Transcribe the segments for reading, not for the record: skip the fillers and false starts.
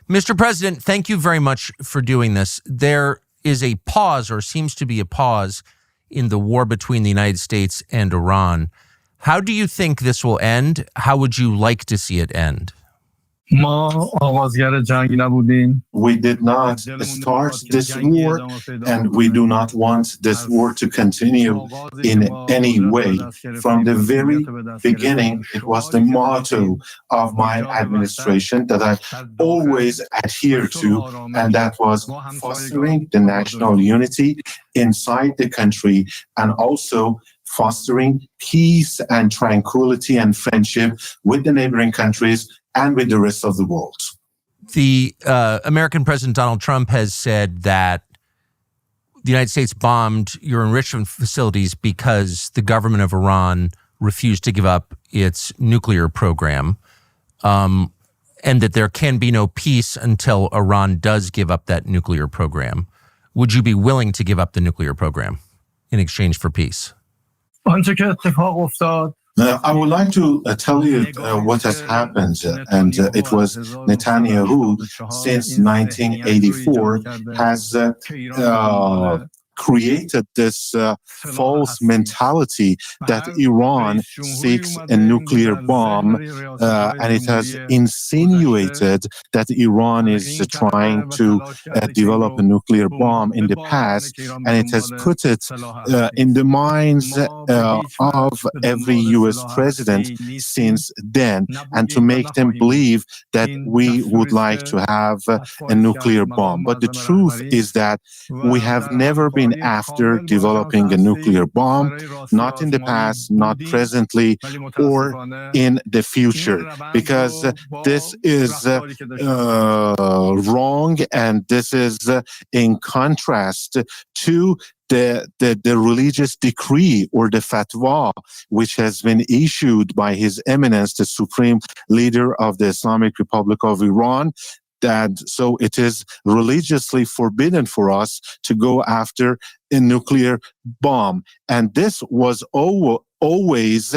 Mr. President, thank you very much for doing this. There is a pause, or seems to be a pause, in the war between the United States and Iran. How do you think this will end? How would you like to see it end? We did not start this war, and we do not want this war to continue in any way. From the very beginning, it was the motto of my administration that I always adhere to, and that was fostering the national unity inside the country and also fostering peace and tranquility and friendship with the neighboring countries and with the rest of the world. The American President Donald Trump has said that the United States bombed your enrichment facilities because the government of Iran refused to give up its nuclear program, and that there can be no peace until Iran does give up that nuclear program. Would you be willing to give up the nuclear program in exchange for peace? I would like to tell you what has happened, and it was Netanyahu since 1984 has created this false mentality that Iran seeks a nuclear bomb, and it has insinuated that Iran is trying to develop a nuclear bomb in the past, and it has put it in the minds of every U.S. president since then, and to make them believe that we would like to have a nuclear bomb. But the truth is that we have never been after developing a nuclear bomb, not in the past, not presently, or in the future, because this is wrong, and this is in contrast to the religious decree or the fatwa which has been issued by His Eminence, the Supreme Leader of the Islamic Republic of Iran, that so it is religiously forbidden for us to go after a nuclear bomb. And this was always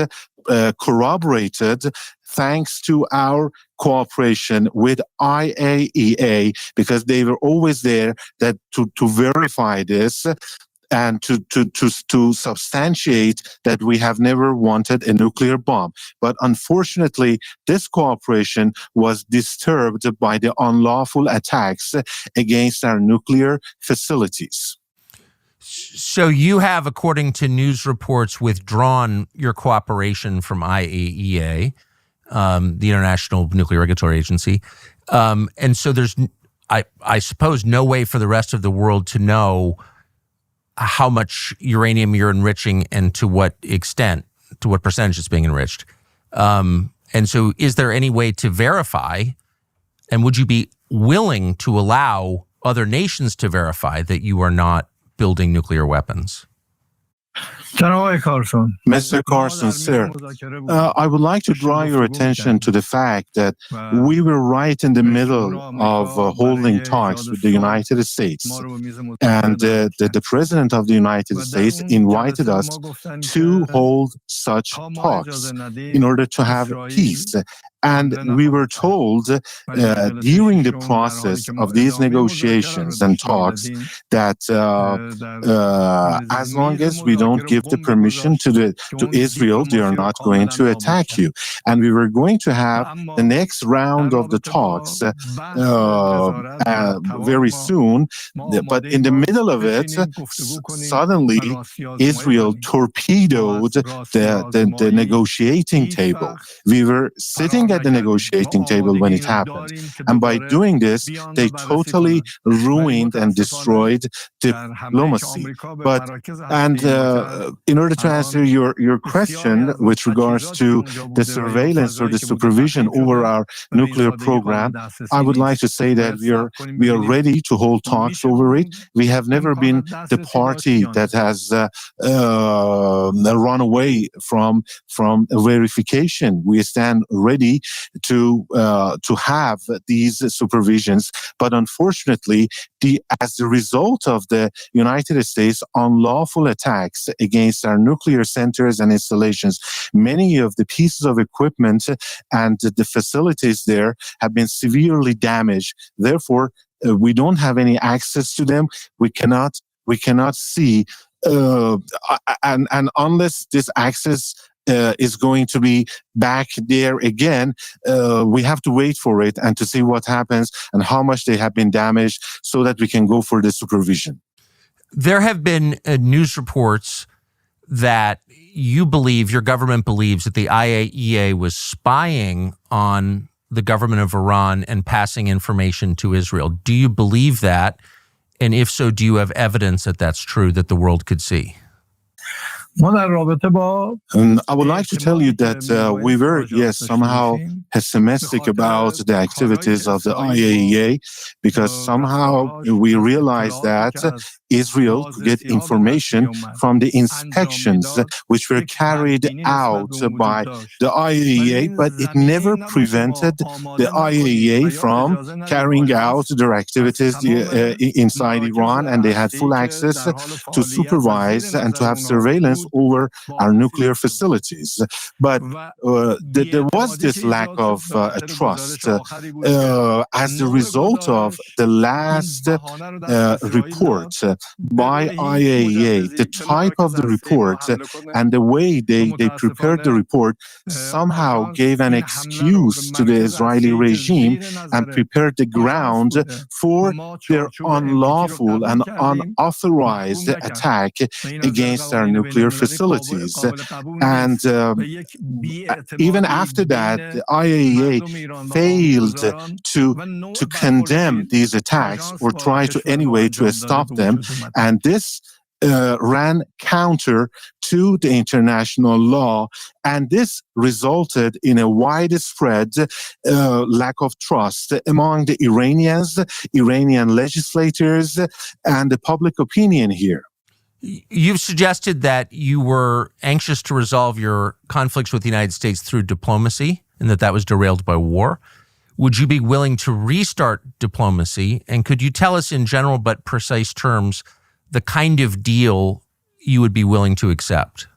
corroborated thanks to our cooperation with IAEA, because they were always there that to verify this and to substantiate that we have never wanted a nuclear bomb. But unfortunately, this cooperation was disturbed by the unlawful attacks against our nuclear facilities. So you have, according to news reports, withdrawn your cooperation from IAEA, the International Nuclear Regulatory Agency. And so there's, I suppose, no way for the rest of the world to know how much uranium you're enriching and to what extent, to what percentage it's being enriched. And so is there any way to verify, and would you be willing to allow other nations to verify that you are not building nuclear weapons? Mr. Carlson, sir, I would like to draw your attention to the fact that we were right in the middle of holding talks with the United States. And the President of the United States invited us to hold such talks in order to have peace. And we were told during the process of these negotiations and talks that as long as we don't give the permission to Israel, they are not going to attack you. And we were going to have the next round of the talks very soon. But in the middle of it, suddenly Israel torpedoed the negotiating table. We were sitting at the negotiating table when it happened. And by doing this, they totally ruined and destroyed diplomacy. And in order to answer your question with regards to the surveillance or the supervision over our nuclear program, I would like to say that we are ready to hold talks over it. We have never been the party that has run away from verification. We stand ready be to have these supervisions. But unfortunately, as a result of the United States unlawful attacks against our nuclear centers and installations, many of the pieces of equipment and the facilities there have been severely damaged. Therefore, we don't have any access to them. We cannot see, and unless this access is going to be back there again, we have to wait for it and to see what happens and how much they have been damaged so that we can go for the supervision. There have been news reports that your government believes that the IAEA was spying on the government of Iran and passing information to Israel. Do you believe that? And if so, do you have evidence that that's true that the world could see? I would like to tell you that we were, somehow pessimistic about the activities of the IAEA, because somehow we realized that Israel could get information from the inspections which were carried out by the IAEA, but it never prevented the IAEA from carrying out their activities inside Iran, and they had full access to supervise and to have surveillance over our nuclear facilities. But there was this lack of trust as the result of the last report by IAEA. The type of the report and the way they prepared the report somehow gave an excuse to the Israeli regime and prepared the ground for their unlawful and unauthorized attack against our nuclear facilities. And even after that, the IAEA failed to condemn these attacks or try to anyway to stop them. And this ran counter to the international law, and this resulted in a widespread lack of trust among the Iranian legislators, and the public opinion here. You've suggested that you were anxious to resolve your conflicts with the United States through diplomacy, and that was derailed by war. Would you be willing to restart diplomacy? And could you tell us in general but precise terms the kind of deal you would be willing to accept?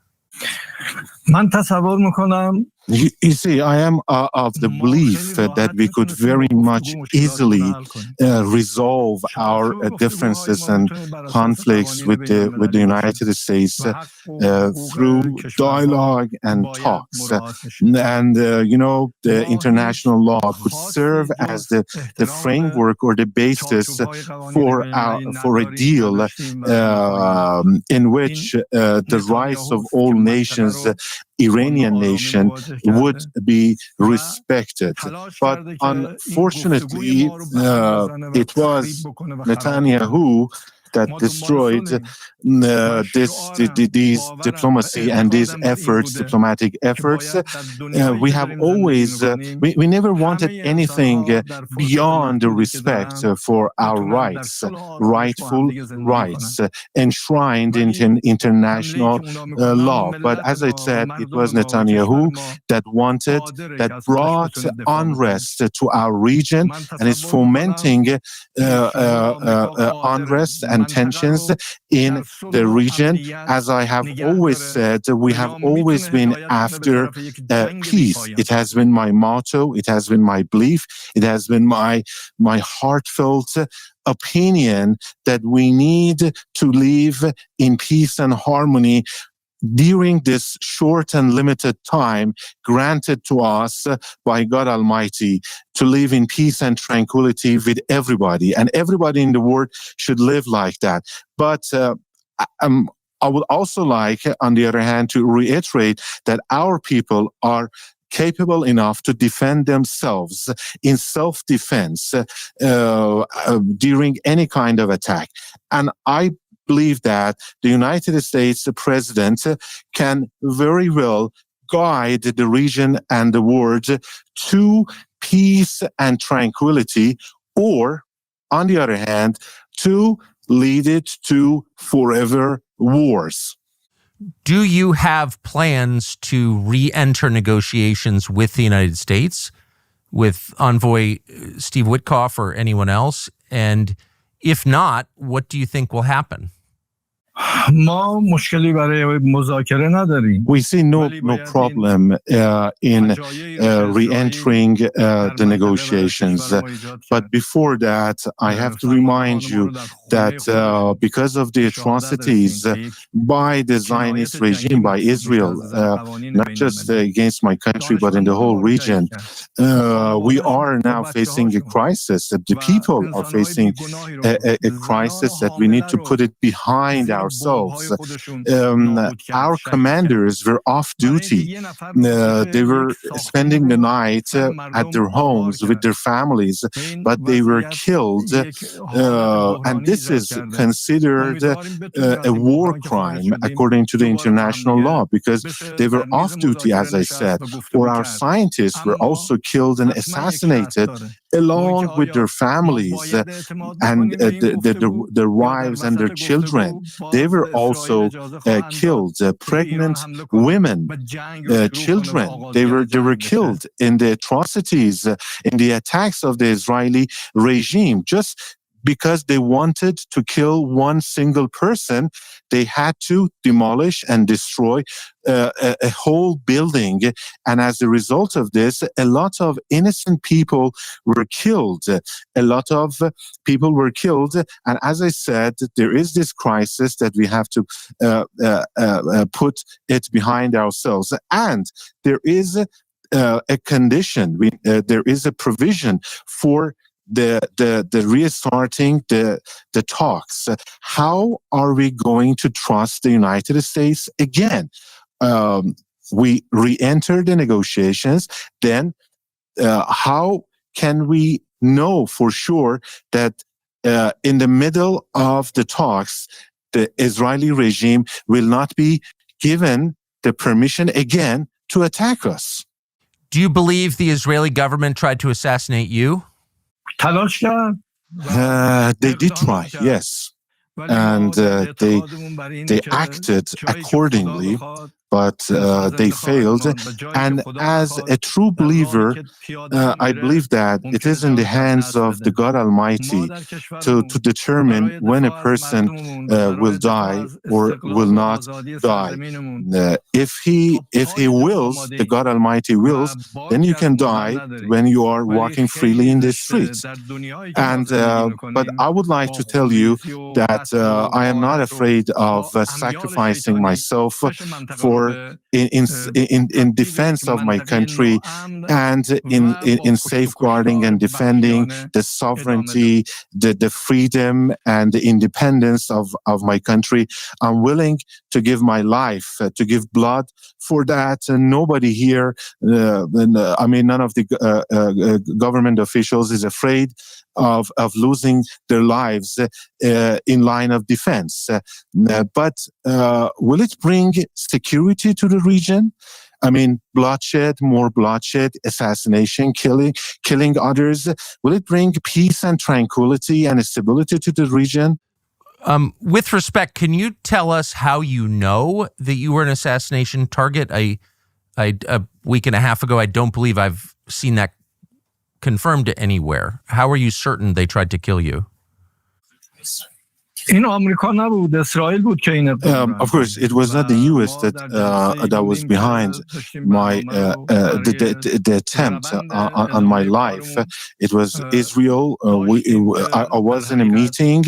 You see, I am of the belief that we could very much easily resolve our differences and conflicts with the United States through dialogue and talks. And, the international law could serve as the framework or the basis for a deal in which the rights of all nations, Iranian nation, would be respected. But unfortunately, it was Netanyahu that destroyed these diplomacy and these diplomatic efforts. We have always, we never wanted anything beyond the respect for our rights, rightful rights, enshrined in international law. But as I said, it was Netanyahu that brought unrest to our region and is fomenting unrest and tensions in the region. As I have always said, we have always been after peace. It has been my motto. It has been my belief. It has been my heartfelt opinion that we need to live in peace and harmony during this short and limited time granted to us by God Almighty, to live in peace and tranquility with everybody. And everybody in the world should live like that. But I would also like, on the other hand, to reiterate that our people are capable enough to defend themselves in self-defense during any kind of attack. And I believe that the United States president can very well guide the region and the world to peace and tranquility, or, on the other hand, to lead it to forever wars. Do you have plans to re-enter negotiations with the United States, with Envoy Steve Witkoff or anyone else? And if not, what do you think will happen? ما مشکلی برای مذاکره نداریم. We see no problem in re-entering the negotiations. But before that, I have to remind you that because of the atrocities by the Zionist regime, by Israel, not just against my country, but in the whole region, we are now facing a crisis. The people are facing a crisis that we need to put it behind ourselves. Our commanders were off duty. They were spending the night at their homes with their families, but they were killed. And this is considered a war crime according to the international law, because they were off duty, as I said, or our scientists were also killed and assassinated along with their families and their wives and their children. They were also killed. Pregnant women, children, they were killed in the atrocities, in the attacks of the Israeli regime. Just because they wanted to kill one single person, they had to demolish and destroy a whole building. And as a result of this, a lot of innocent people were killed. A lot of people were killed. And as I said, there is this crisis that we have to put it behind ourselves. And there is a condition, there is a provision for the restarting the talks. How are we going to trust the United States again? We re-enter the negotiations. Then how can we know for sure that in the middle of the talks, the Israeli regime will not be given the permission again to attack us? Do you believe the Israeli government tried to assassinate you? They did try, yes. And they acted accordingly, but they failed. And as a true believer, I believe that it is in the hands of the God Almighty to determine when a person will die or will not die. If he wills, the God Almighty wills, then you can die when you are walking freely in the streets. And but I would like to tell you that I am not afraid of sacrificing myself for in defense of my country and in safeguarding and defending the sovereignty, the freedom and the independence of my country. I'm willing to give my life, to give blood for that. And nobody here, I mean, none of the government officials is afraid of losing their lives in line of defense. But will it bring security to the region? I mean, bloodshed, more bloodshed, assassination, killing others. Will it bring peace and tranquility and stability to the region? With respect, can you tell us how you know that you were an assassination target? A week and a half ago, I don't believe I've seen that confirmed anywhere. How are you certain they tried to kill you? این آمریکا نبود، اسرائیل بود که این Of course, it was not the U.S. that was behind my the attempt on my life. It was Israel. I was in a meeting.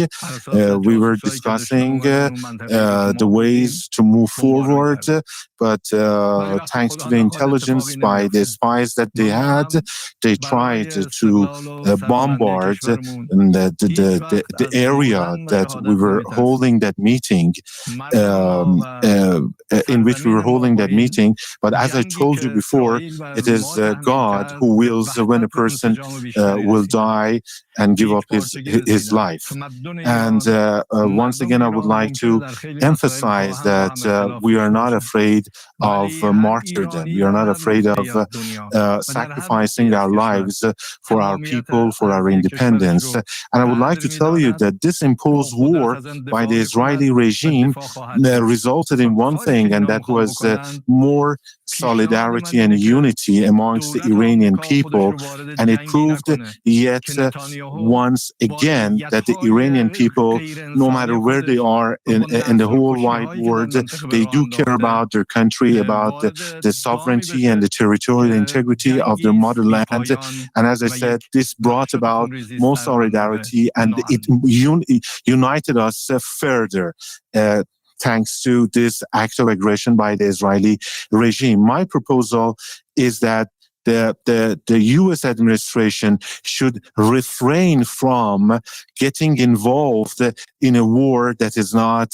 We were discussing the ways to move forward. But thanks to the intelligence by the spies that they had, they tried to bombard the area that we were holding that meeting, in which we were holding that meeting. But as I told you before, it is God who wills when a person will die and give up his life. And once again, I would like to emphasize that we are not afraid of martyrdom. We are not afraid of sacrificing our lives for our people, for our independence. And I would like to tell you that this imposed war war by the Israeli regime resulted in one thing, and that was more solidarity and unity amongst the Iranian people. And it proved yet once again that the Iranian people, no matter where they are in the whole wide world, they do care about their country, about the sovereignty and the territorial integrity of their motherland. And as I said, this brought about more solidarity, and it united us further. Thanks to this act of aggression by the Israeli regime. My proposal is that the U.S. administration should refrain from getting involved in a war that is not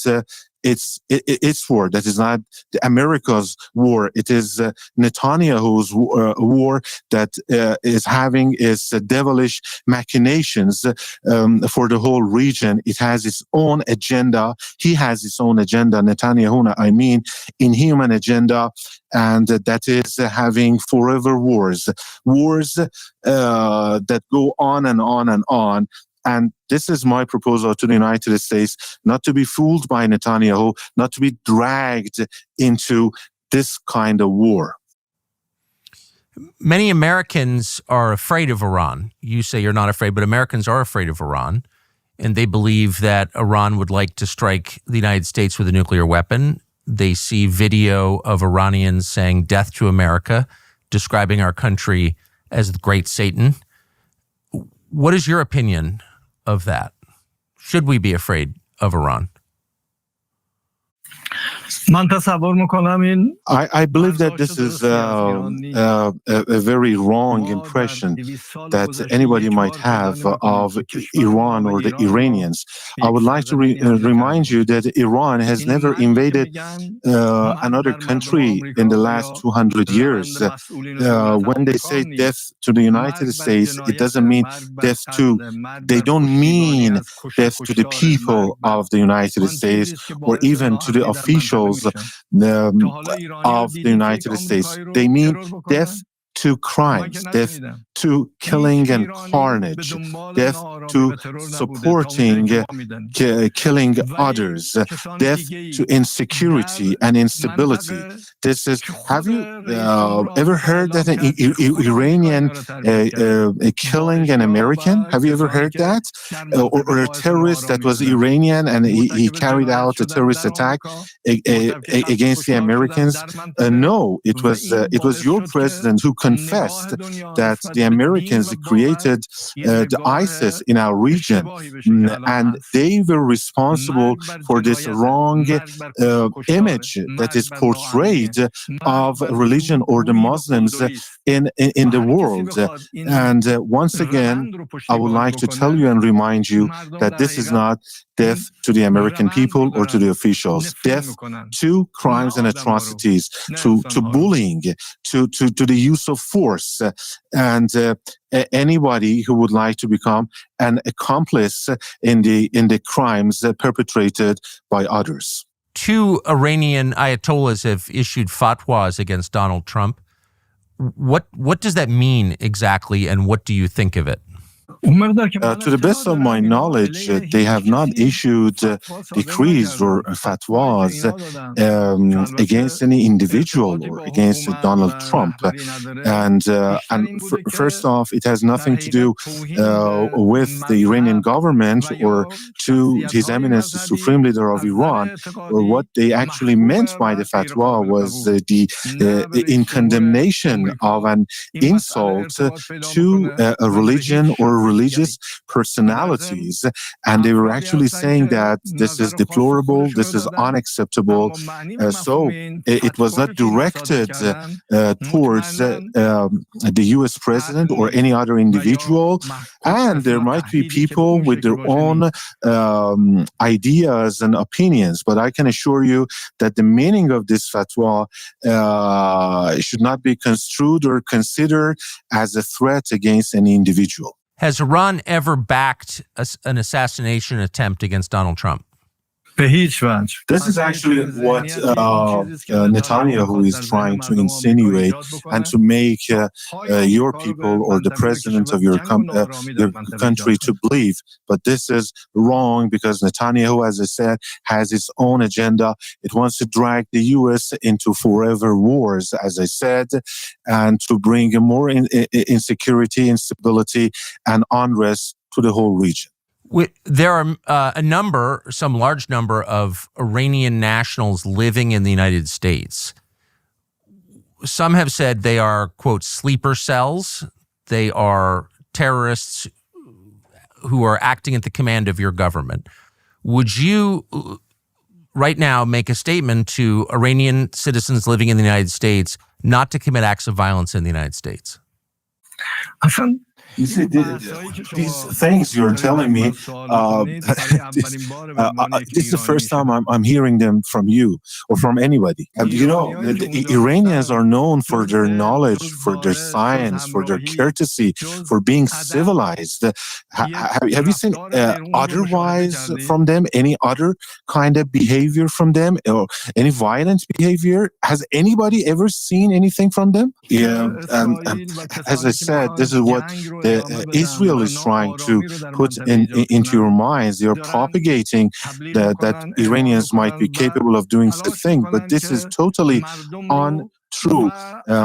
its war, that is not America's war. It is Netanyahu's war that is having its devilish machinations for the whole region. It has its own agenda. He has his own agenda, Netanyahu, I mean, inhuman agenda, and that is having forever wars that go on and on and on. And this is my proposal to the United States, not to be fooled by Netanyahu, not to be dragged into this kind of war. Many Americans are afraid of Iran. You say you're not afraid, but Americans are afraid of Iran. And they believe that Iran would like to strike the United States with a nuclear weapon. They see video of Iranians saying death to America, describing our country as the great Satan. What is your opinion of that? Should we be afraid of Iran? من تصور میکنم این I believe that this is a very wrong impression that anybody might have of Iran or the Iranians. I would like to remind you that Iran has never invaded another country in the last 200 years. When they say death to the United States, it doesn't mean death to, they don't mean death to the people of the United States or even to the officials of the United States. They mean death to crimes, death to killing and carnage, death to supporting killing others, death to insecurity and instability. This is. Have you ever heard that an Iranian killing an American? Have you ever heard that? Or a terrorist that was Iranian and he carried out a terrorist attack against the Americans? No, it was your president who confessed that the Americans created the ISIS in our region, and they were responsible for this wrong image that is portrayed of religion or the Muslims in the world. And once again, I would like to tell you and remind you that this is not death to the American people or to the officials, death to crimes and atrocities, to bullying, to the use of force, and anybody who would like to become an accomplice in the crimes perpetrated by others. 2 Iranian ayatollahs have issued fatwas against Donald Trump. What does that mean exactly, and what do you think of it? To the best of my knowledge, they have not issued decrees or fatwas against any individual or against Donald Trump. And first off, it has nothing to do with the Iranian government or to His Eminence, the Supreme Leader of Iran. Or what they actually meant by the fatwa was in condemnation of an insult to a religion or religious personalities, and they were actually saying that this is deplorable, this is unacceptable. So it was not directed towards the U.S. president or any other individual, and there might be people with their own ideas and opinions, but I can assure you that the meaning of this fatwa should not be construed or considered as a threat against any individual. Has Iran ever backed an assassination attempt against Donald Trump? به هیچ وجه. This is actually what Netanyahu is trying to insinuate and to make your people or the president of your country to believe. But this is wrong because Netanyahu, as I said, has its own agenda. It wants to drag the U.S. into forever wars, as I said, and to bring more insecurity, instability, and unrest to the whole region. There are some large number of Iranian nationals living in the United States. Some have said they are, quote, sleeper cells. They are terrorists who are acting at the command of your government. Would you right now make a statement to Iranian citizens living in the United States not to commit acts of violence in the United States? You see, these things you're telling me, this is the first time I'm hearing them from you or from anybody. The Iranians are known for their knowledge, for their science, for their courtesy, for being civilized. Have you seen otherwise from them, any other kind of behavior from them or any violent behavior? Has anybody ever seen anything from them? Yeah, as I said, this is what Israel is trying to put into your minds. They are propagating that Iranians might be capable of doing such a thing, but this is totally untrue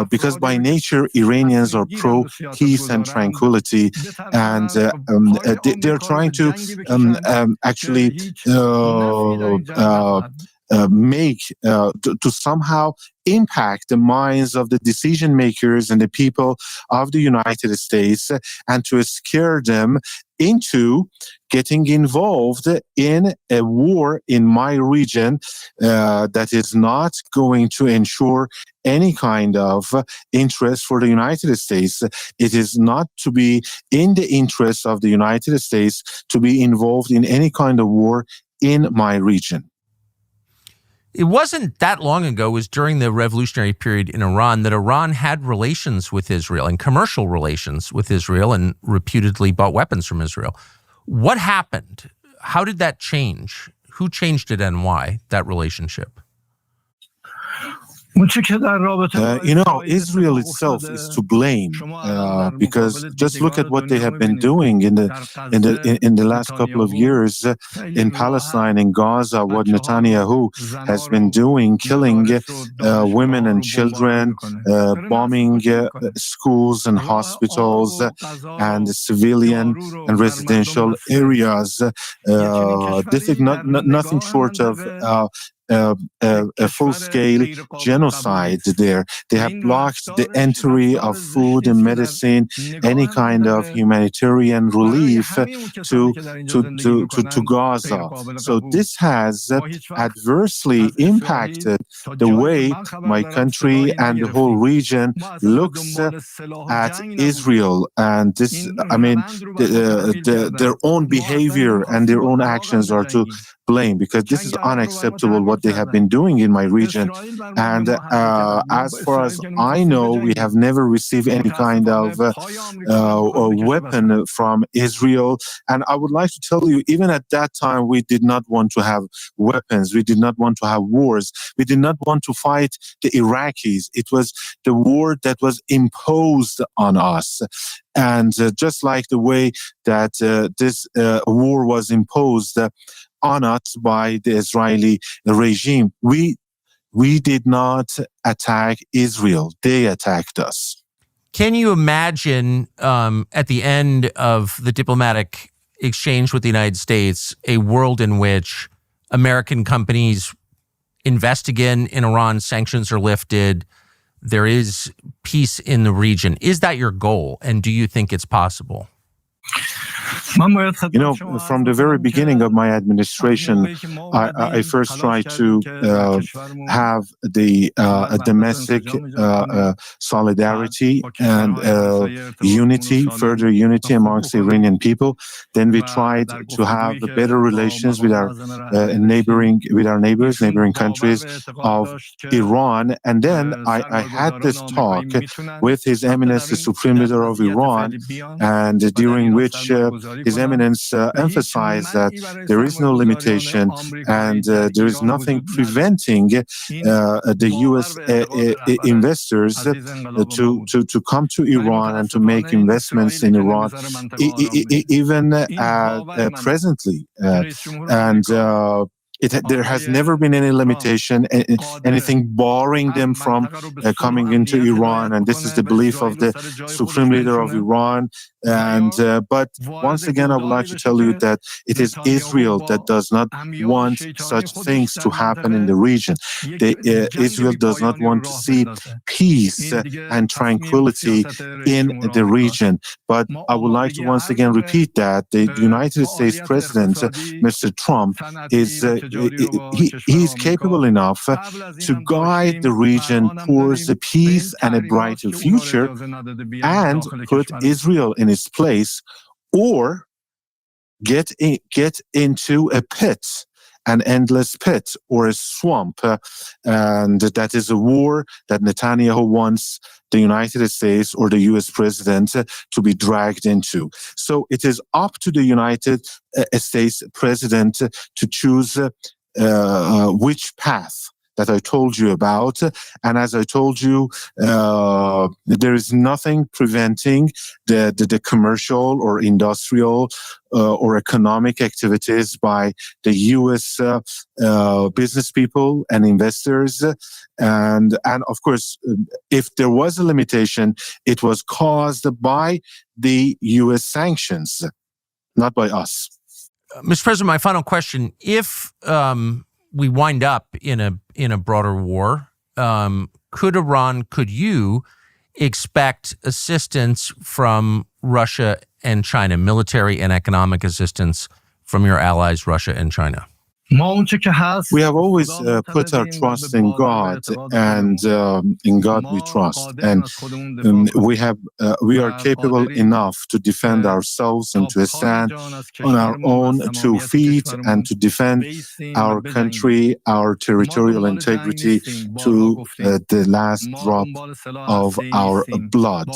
because by nature Iranians are pro peace and tranquility, and they're trying to actually make to somehow impact the minds of the decision makers and the people of the United States, and to scare them into getting involved in a war in my region that is not going to ensure any kind of interest for the United States. It is not to be in the interest of the United States to be involved in any kind of war in my region. It wasn't that long ago, it was during the revolutionary period in Iran, that Iran had relations with Israel and commercial relations with Israel and reputedly bought weapons from Israel. What happened? How did that change? Who changed it and why, that relationship? Israel itself is to blame because just look at what they have been doing in the last couple of years in Palestine, in Gaza. What Netanyahu has been doing, killing women and children, bombing schools and hospitals and civilian and residential areas. This is nothing short of a full-scale genocide there. They have blocked the entry of food and medicine, any kind of humanitarian relief to Gaza. So this has adversely impacted the way my country and the whole region looks at Israel. And this, their own behavior and their own actions are to blame, because this is unacceptable what they have been doing in my region. And as far as I know, we have never received any kind of weapon from Israel. And I would like to tell you, even at that time, we did not want to have weapons. We did not want to have wars. We did not want to fight the Iraqis. It was the war that was imposed on us. And just like the way that this war was imposed on us by the Israeli regime, we did not attack Israel. They attacked us. Can you imagine at the end of the diplomatic exchange with the United States, a world in which American companies invest again in Iran, sanctions are lifted, there is peace in the region? Is that your goal? And do you think it's possible? From the very beginning of my administration, I first tried to have the domestic solidarity and unity, further unity amongst the Iranian people. Then we tried to have better relations with our neighbors, neighboring countries of Iran. And then I had this talk with His Eminence, the Supreme Leader of Iran, and during which His Eminence emphasized that there is no limitation and there is nothing preventing the U.S. investors to come to Iran and to make investments in Iran, even presently. There has never been any limitation, anything barring them from coming into Iran, and this is the belief of the Supreme Leader of Iran. But once again, I would like to tell you that it is Israel that does not want such things to happen in the region. Israel does not want to see peace and tranquility in the region. But I would like to once again repeat that the United States President, Mr. Trump, he's capable enough to guide the region towards the peace and a brighter future and put Israel in its place, or get into a pit, an endless pit or a swamp. And that is a war that Netanyahu wants the United States or the U.S. president to be dragged into. So it is up to the United States president to choose which path that I told you about. And as I told you, there is nothing preventing the commercial or industrial or economic activities by the U.S. Business people and investors. And of course, if there was a limitation, it was caused by the U.S. sanctions, not by us. Mr. President, my final question: if we wind up in a broader war, could you expect assistance from Russia and China, military and economic assistance from your allies, Russia and China? We have always put our trust in God, and in God we trust. And we are capable enough to defend ourselves and to stand on our own 2 feet and to defend our country, our territorial integrity to the last drop of our blood.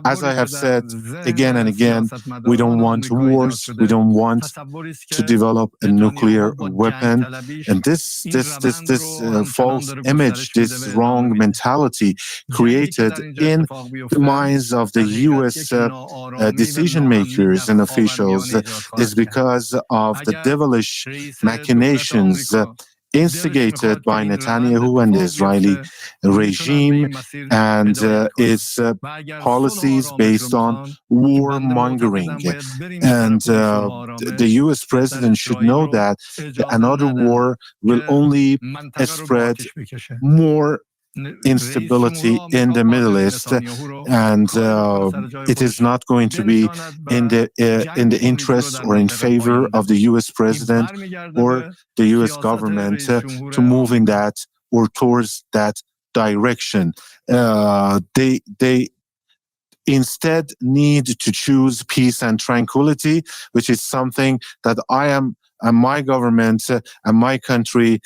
As I have said again and again, we don't want wars. We don't want to develop a nuclear weapon, and this false image, this wrong mentality created in the minds of the U.S. Decision makers and officials is because of the devilish machinations instigated by Netanyahu and the Israeli regime and its policies based on warmongering. And the U.S. president should know that another war will only spread more instability in the Middle East, and it is not going to be in the interest or in favor of the U.S. president or the U.S. government to move in that or towards that direction. They instead need to choose peace and tranquility, which is something that I am and my government and my country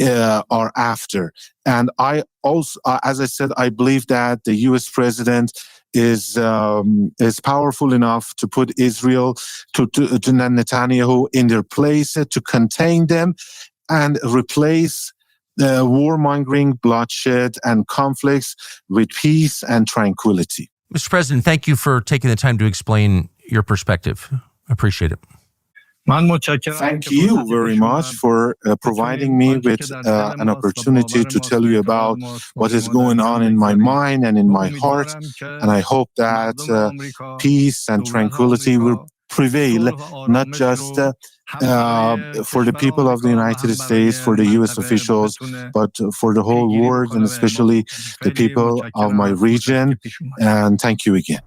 are after. And I also, as I said, I believe that the U.S. president is powerful enough to put Israel, to Netanyahu in their place, to contain them and replace warmongering, bloodshed, and conflicts with peace and tranquility. Mr. President, thank you for taking the time to explain your perspective. I appreciate it. Thank you very much for providing me with an opportunity to tell you about what is going on in my mind and in my heart. And I hope that peace and tranquility will prevail, not just for the people of the United States, for the U.S. officials, but for the whole world, and especially the people of my region. And thank you again.